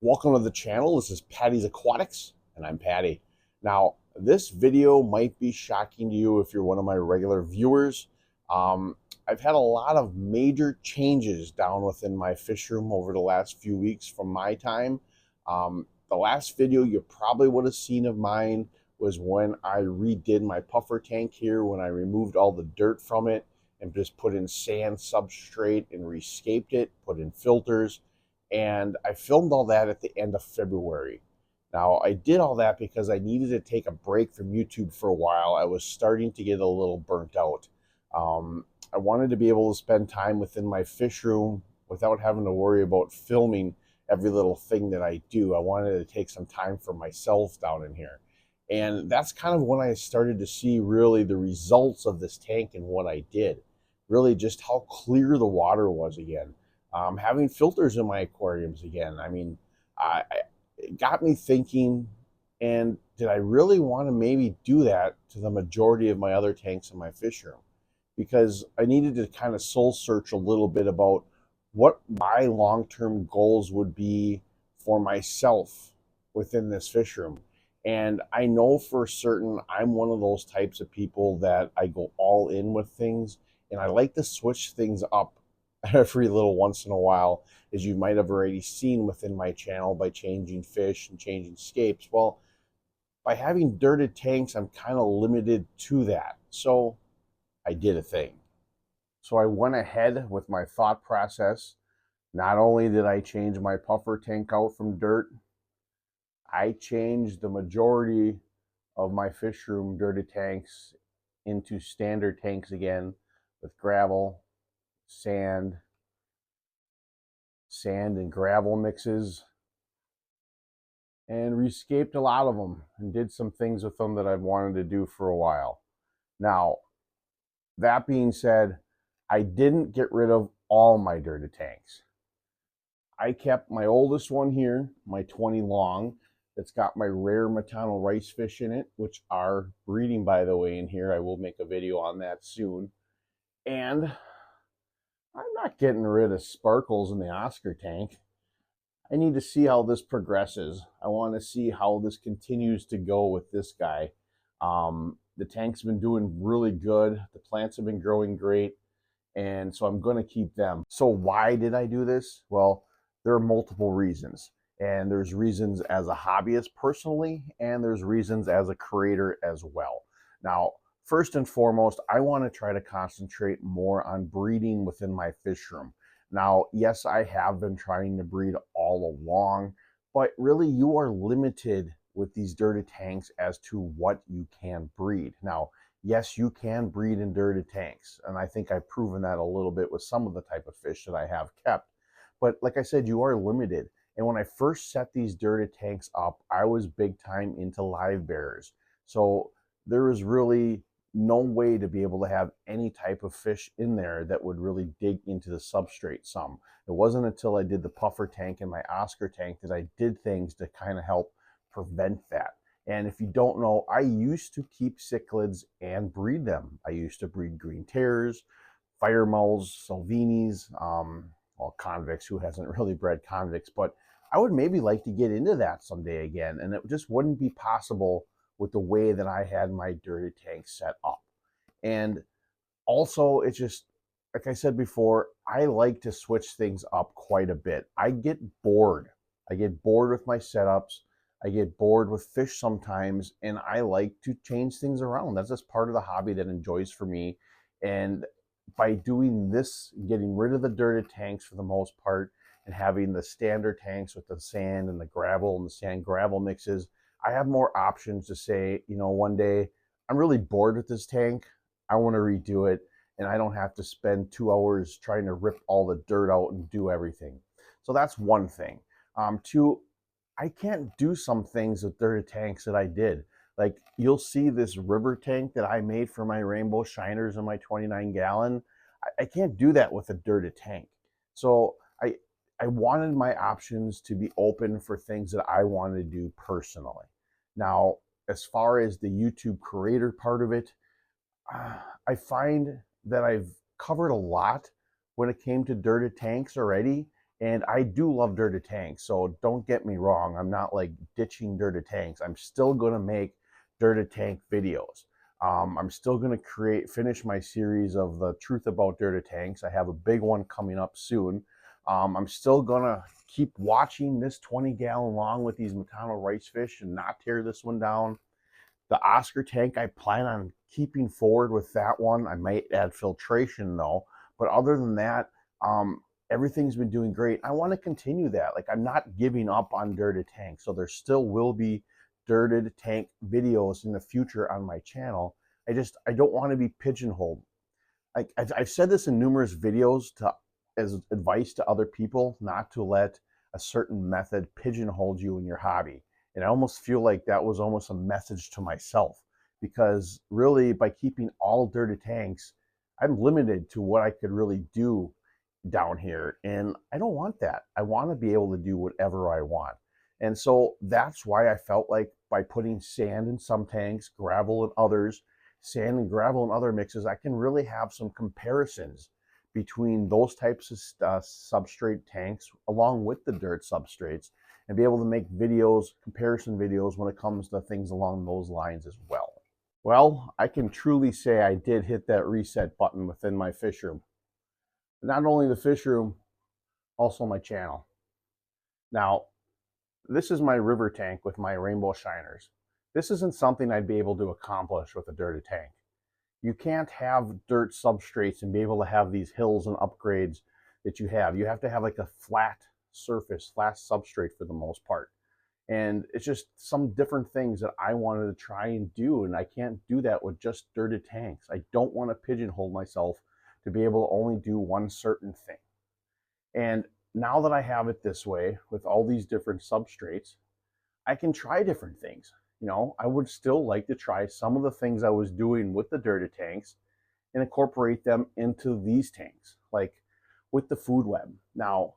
Welcome to the channel. This is Patty's Aquatics, and I'm Patty. Now, this video might be shocking to you if you're one of my regular viewers. I've had a lot of major changes down within my fish room over the last few weeks from my time. The last video you probably would have seen of mine was when I redid my puffer tank here, when I removed all the dirt from it and just put in sand substrate and rescaped it, put in filters, and I filmed all that at the end of February. Now, I did all that because I needed to take a break from YouTube for a while. I was starting to get a little burnt out. I wanted to be able to spend time within my fish room without having to worry about filming every little thing that I do. I wanted to take some time for myself down in here. And that's kind of when I started to see really the results of this tank and what I did. Really just how clear the water was again. Having filters in my aquariums again. I mean, it got me thinking, and did I really want to maybe do that to the majority of my other tanks in my fish room? Because I needed to kind of soul search a little bit about what my long-term goals would be for myself within this fish room. And I know for certain I'm one of those types of people that I go all in with things, and I like to switch things up every little once in a while, as you might have already seen within my channel by changing fish and changing scapes. Well, by having dirted tanks, I'm kind of limited to that. So I did a thing. So I went ahead with my thought process. Not only did I change my puffer tank out from dirt, I changed the majority of my fish room dirted tanks into standard tanks again with gravel, sand, and gravel mixes, and rescaped a lot of them and did some things with them that I've wanted to do for a while. Now, that being said, I didn't get rid of all my dirty tanks. I kept my oldest one here, my 20 long, that's got my rare Matano rice fish in it, which are breeding, by the way, in here. I will make a video on that soon. And I'm not getting rid of Sparkles in the Oscar tank. I need to see how this progresses. I want to see how this continues to go with this guy. The tank's been doing really good. The plants have been growing great. And so I'm going to keep them. So why did I do this? Well, there are multiple reasons. And there's reasons as a hobbyist personally, and there's reasons as a creator as well. Now, first and foremost, I want to try to concentrate more on breeding within my fish room. Now, yes, I have been trying to breed all along, but really you are limited with these dirty tanks as to what you can breed. Now, yes, you can breed in dirty tanks, and I think I've proven that a little bit with some of the type of fish that I have kept. But like I said, you are limited. And when I first set these dirty tanks up, I was big time into live bearers. So there was really no way to be able to have any type of fish in there that would really dig into the substrate some. It wasn't until I did the puffer tank and my Oscar tank that I did things to kind of help prevent that. And if you don't know, I used to keep cichlids and breed them. I used to breed green terrors, fire mulls, Salvinis, well, convicts. Who hasn't really bred convicts? But I would maybe like to get into that someday again. And it just wouldn't be possible with the way that I had my dirty tank set up. And also, it's just, like I said before, I like to switch things up quite a bit. I get bored. I get bored with my setups. I get bored with fish sometimes, and I like to change things around. That's just part of the hobby that enjoys for me. And by doing this, getting rid of the dirty tanks for the most part, and having the standard tanks with the sand and the gravel and the sand gravel mixes, I have more options to say, you know, one day I'm really bored with this tank. I want to redo it, and I don't have to spend 2 hours trying to rip all the dirt out and do everything. So that's one thing. Two, I can't do some things with dirty tanks that I did. Like, you'll see this river tank that I made for my rainbow shiners in my 29-gallon. I can't do that with a dirty tank. So I wanted my options to be open for things that I wanted to do personally. Now, as far as the YouTube creator part of it, I find that I've covered a lot when it came to dirty tanks already. And I do love dirty tanks, so don't get me wrong. I'm not like ditching dirty tanks. I'm still gonna make dirty tank videos. I'm still gonna finish my series of the truth about dirty tanks. I have a big one coming up soon. I'm still gonna keep watching this 20-gallon long with these Matano rice fish and not tear this one down. The Oscar tank, I plan on keeping forward with that one. I might add filtration though, but other than that, everything's been doing great. I want to continue that. Like, I'm not giving up on dirted tank, so there still will be dirted tank videos in the future on my channel. I don't want to be pigeonholed. Like, I've said this in numerous videos as advice to other people, not to let a certain method pigeonhole you in your hobby. And I almost feel like that was almost a message to myself, because really, by keeping all dirty tanks, I'm limited to what I could really do down here. And I don't want that. I want to be able to do whatever I want. And so that's why I felt like by putting sand in some tanks, gravel in others, sand and gravel and other mixes, I can really have some comparisons between those types of substrate tanks along with the dirt substrates, and be able to make videos, comparison videos, when it comes to things along those lines as well. Well, I can truly say I did hit that reset button within my fish room. Not only the fish room, also my channel. Now, this is my river tank with my rainbow shiners. This isn't something I'd be able to accomplish with a dirty tank. You can't have dirt substrates and be able to have these hills and upgrades that you have. You have to have like a flat surface, flat substrate for the most part. And it's just some different things that I wanted to try and do, and I can't do that with just dirted tanks. I don't want to pigeonhole myself to be able to only do one certain thing. And now that I have it this way with all these different substrates, I can try different things. You know, I would still like to try some of the things I was doing with the dirty tanks and incorporate them into these tanks, like with the food web. Now,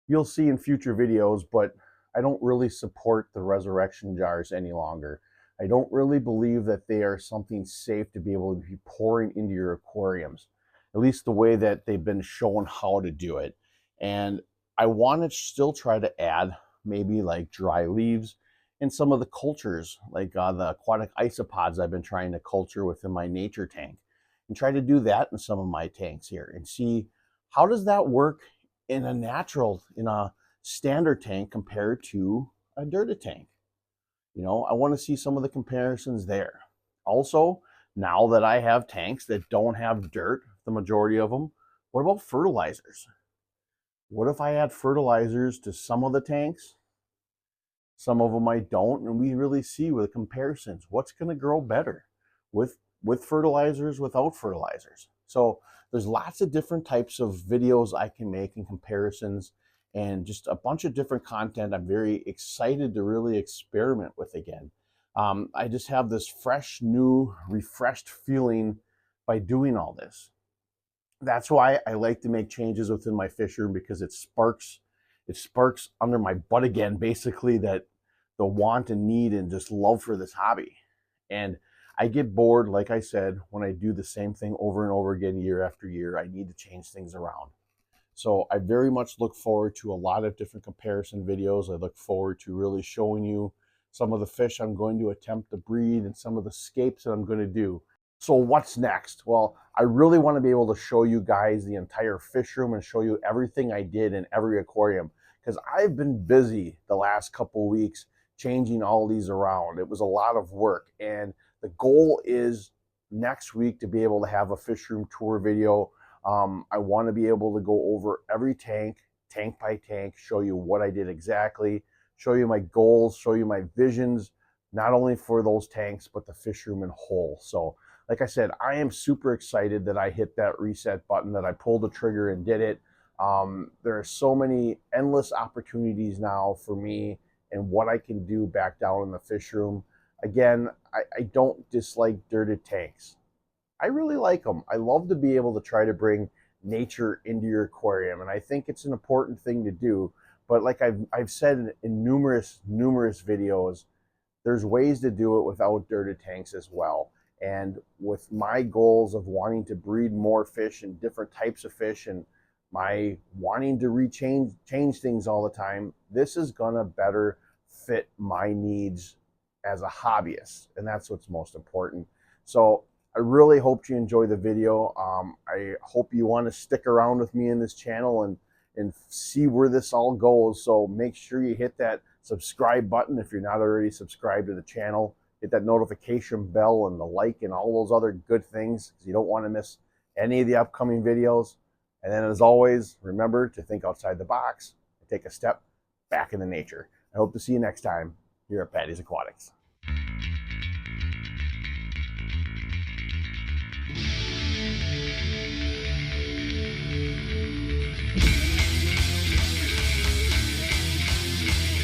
you'll see in future videos, but I don't really support the resurrection jars any longer. I don't really believe that they are something safe to be able to be pouring into your aquariums, at least the way that they've been shown how to do it. And I want to still try to add maybe like dry leaves and some of the cultures, like the aquatic isopods I've been trying to culture within my nature tank, and try to do that in some of my tanks here and see how does that work in a standard tank compared to a dirty tank. You know, I want to see some of the comparisons there. Also, now that I have tanks that don't have dirt, the majority of them, what about fertilizers? What if I add fertilizers to some of the tanks? Some of them I don't, and we really see with comparisons what's going to grow better with fertilizers, without fertilizers. So there's lots of different types of videos I can make in comparisons, and just a bunch of different content I'm very excited to really experiment with again. I just have this fresh, new, refreshed feeling by doing all this. That's why I like to make changes within my fish room, because it sparks under my butt again, basically, that the want and need and just love for this hobby. And I get bored, like I said, when I do the same thing over and over again year after year. I need to change things around. So I very much look forward to a lot of different comparison videos. I look forward to really showing you some of the fish I'm going to attempt to breed and some of the scapes that I'm going to do. So what's next? Well, I really want to be able to show you guys the entire fish room and show you everything I did in every aquarium, because I've been busy the last couple weeks changing all these around. It was a lot of work, and the goal is next week to be able to have a fish room tour video. I want to be able to go over every tank, tank by tank, show you what I did exactly, show you my goals, show you my visions, not only for those tanks, but the fish room in whole. So like I said, I am super excited that I hit that reset button, that I pulled the trigger and did it. There are so many endless opportunities now for me and what I can do back down in the fish room. Again, I don't dislike dirted tanks. I really like them. I love to be able to try to bring nature into your aquarium, and I think it's an important thing to do. But like I've said in numerous videos, there's ways to do it without dirted tanks as well. And with my goals of wanting to breed more fish and different types of fish and my wanting to change things all the time, this is gonna better fit my needs as a hobbyist, and that's what's most important. So I really hope you enjoy the video. I hope you want to stick around with me in this channel and see where this all goes. So make sure you hit that subscribe button if you're not already subscribed to the channel. Hit that notification bell and the like and all those other good things, because you don't want to miss any of the upcoming videos. And then, as always, remember to think outside the box and take a step back into nature. I hope to see you next time here at Patty's Aquatics.